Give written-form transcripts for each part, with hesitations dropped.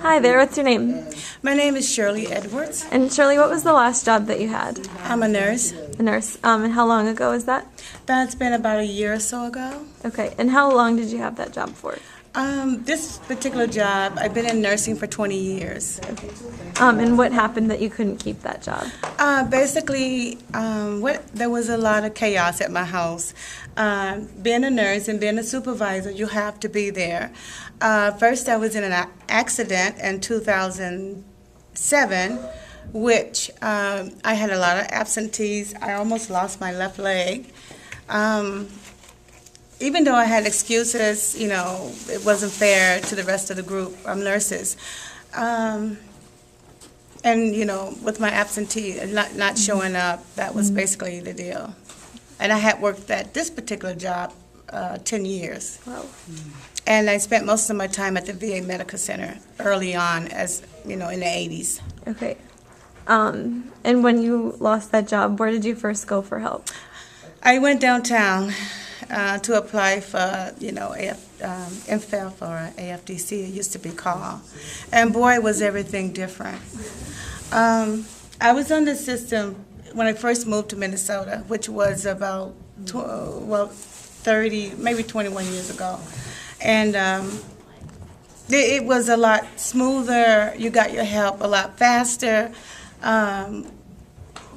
Hi there, what's your name? My name is Shirley Edwards. And Shirley, what was the last job that you had? I'm a nurse. A nurse. And how long ago was that? That's been about a year or so ago. Okay, and how long did you have that job for? This particular job, I've been in nursing for 20 years. Okay. And what happened that you couldn't keep that job? Basically, there was a lot of chaos at my house. Being a nurse and being a supervisor, you have to be there. First, I was in an accident in 2007, which I had a lot of absentees. I almost lost my left leg. Even though I had excuses, you know, it wasn't fair to the rest of the group of nurses. And, you know, with my absentee not showing up, that was basically the deal. And I had worked at this particular job 10 years. Wow. And I spent most of my time at the VA Medical Center early on, as, you know, in the 80s. Okay. And when you lost that job, where did you first go for help? I went downtown to apply for, you know, MFL or AFDC, it used to be called. And boy, was everything different. I was on the system when I first moved to Minnesota, which was about 30, maybe 21 years ago. And it was a lot smoother. You got your help a lot faster.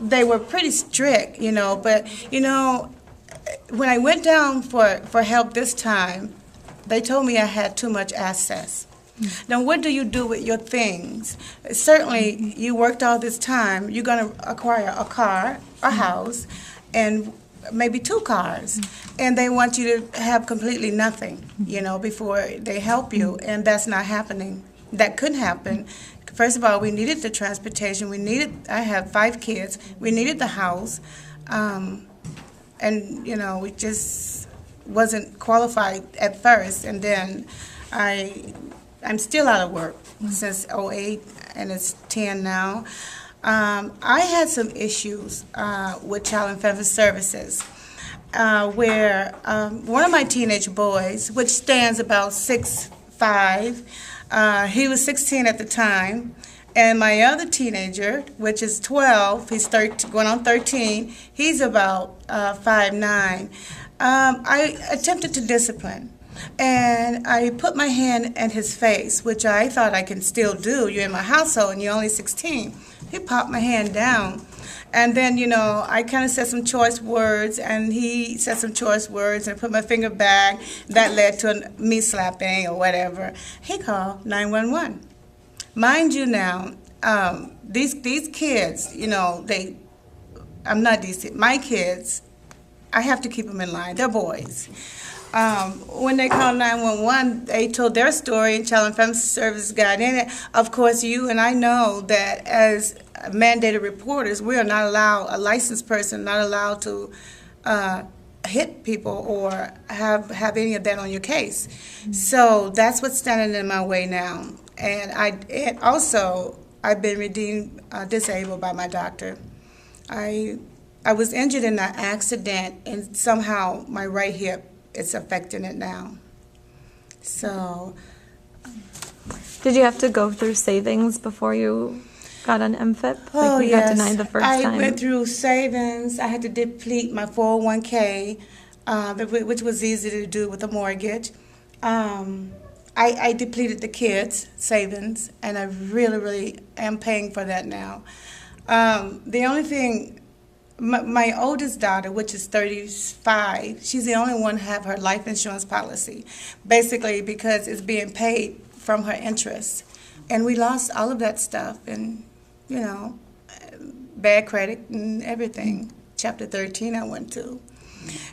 They were pretty strict, you know, but, you know, when I went down for help this time, they told me I had too much access. Now, what do you do with your things? Certainly, you worked all this time. You're going to acquire a car, a house, and maybe 2 cars. And they want you to have completely nothing, you know, before they help you. And that's not happening. That couldn't happen. First of all, we needed the transportation. I have 5 kids. We needed the house. And, you know, we just wasn't qualified at first. And then I'm still out of work since '08, and it's 10 now. I had some issues with Child and Family Services where one of my teenage boys, which stands about 6'5", he was 16 at the time, and my other teenager, which is 12, he's going on 13, he's about 5'9". I attempted to discipline, and I put my hand in his face, which I thought I can still do. You're in my household, and you're only 16. He popped my hand down. And then, you know, I kind of said some choice words, and he said some choice words, and I put my finger back. That led to me slapping or whatever. He called 911. Mind you now, these kids, you know, I'm not decent. My kids, I have to keep them in line. They're boys. When they called 911, they told their story, and Child and Family Services got in it. Of course, you and I know that as mandated reporters, we are not allowed, a licensed person, not allowed to hit people or have any of that on your case. So that's what's standing in my way now. And I've been redeemed disabled by my doctor. I was injured in an accident, and somehow my right hip is affecting it now. So, Did you have to go through savings before you got on MFIP? Oh, like you yes. got denied the first time? I went through savings. I had to deplete my 401k, which was easy to do with a mortgage. I depleted the kids' savings, and I really, really am paying for that now. The only thing, my oldest daughter, which is 35, she's the only one to have her life insurance policy, basically because it's being paid from her interest. And we lost all of that stuff, and, you know, bad credit and everything. Chapter 13 I went to.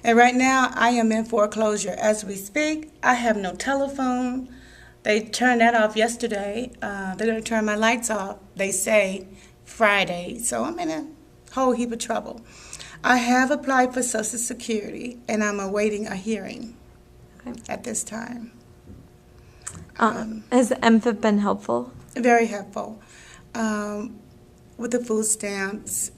And right now I am in foreclosure as we speak. I have no telephone. They turned that off yesterday. They're going to turn my lights off, they say, Friday. So I'm in a whole heap of trouble. I have applied for Social Security, and I'm awaiting a hearing at this time. Has MFIP been helpful? Very helpful. With the food stamps,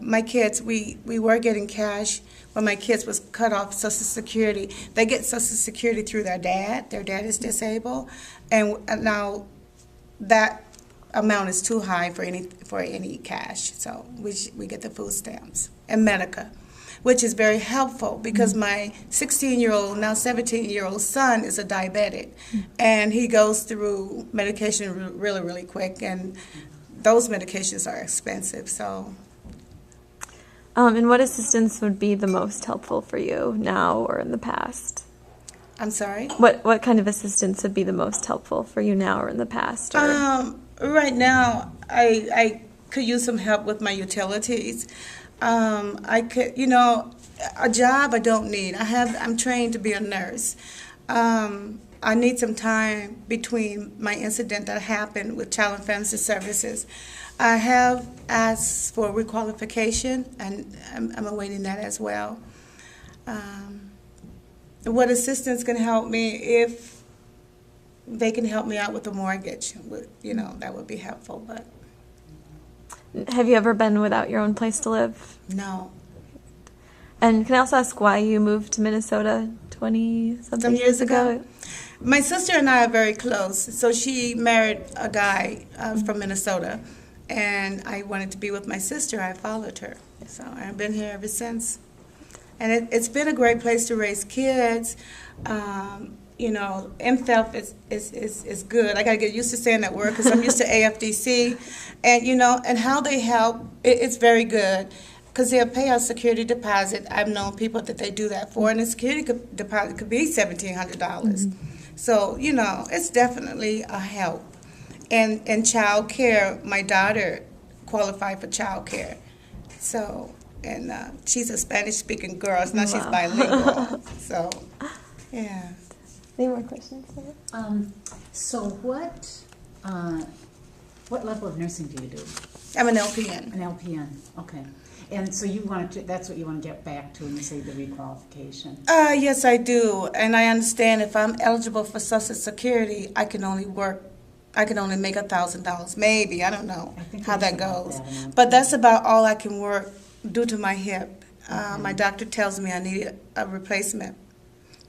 my kids, we were getting cash when my kids was cut off Social Security. They get Social Security through their dad. Their dad is disabled, and now that amount is too high for any cash. So we get the food stamps and Medica, which is very helpful because my 16-year-old, now 17-year-old son is a diabetic, and he goes through medication really, really quick, and those medications are expensive. So. And what assistance would be the most helpful for you now or in the past? I'm sorry? What kind of assistance would be the most helpful for you now or in the past? Or? Right now, I could use some help with my utilities. I could, a job I don't need. I'm trained to be a nurse. I need some time between my incident that happened with Child and Family Services. I have asked for requalification, and I'm awaiting that as well. What assistance can help me? If they can help me out with the mortgage, that would be helpful. But have you ever been without your own place to live? No. And can I also ask why you moved to Minnesota 20-something years ago? My sister and I are very close. So she married a guy from Minnesota, and I wanted to be with my sister. I followed her. So I've been here ever since. And it's been a great place to raise kids. MFELF is good. I got to get used to saying that word because I'm used to AFDC. And how they help, it's very good because they'll pay our security deposit. I've known people that they do that for, and the security deposit could be $1,700. So, it's definitely a help. And child care, my daughter qualified for child care. So, and she's a Spanish-speaking girl. So now she's bilingual. So, yeah. Any more questions? So what level of nursing do you do? I'm an LPN. An LPN, okay. And so that's what you want to get back to when you say the requalification? Yes, I do. And I understand if I'm eligible for Social Security, I can only make $1,000, maybe. I don't know how that goes. But that's about all I can work due to my hip. My doctor tells me I need a replacement.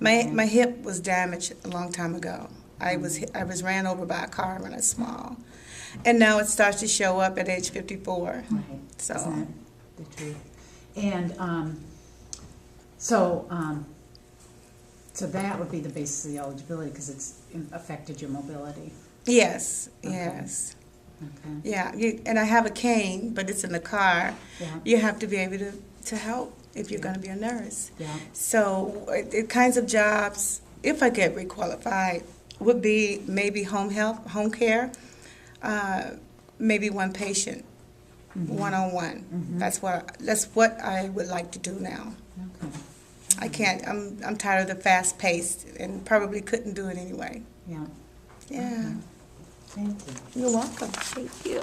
My hip was damaged a long time ago. I was ran over by a car when I was small, and now it starts to show up at age 54. Right. So. Isn't that the truth? And so that would be the basis of the eligibility because it's affected your mobility. Yes. Okay. Yes. Okay. Yeah. And I have a cane, but it's in the car. Yeah. You have to be able to help if you're going to be a nurse. Yeah. So the kinds of jobs, if I get requalified, would be maybe home health, home care, maybe one patient, one-on-one. That's what I would like to do now. Okay. I can't. I'm tired of the fast paced, and probably couldn't do it anyway. Yeah. Yeah. Okay. Thank you. You're welcome. Thank you.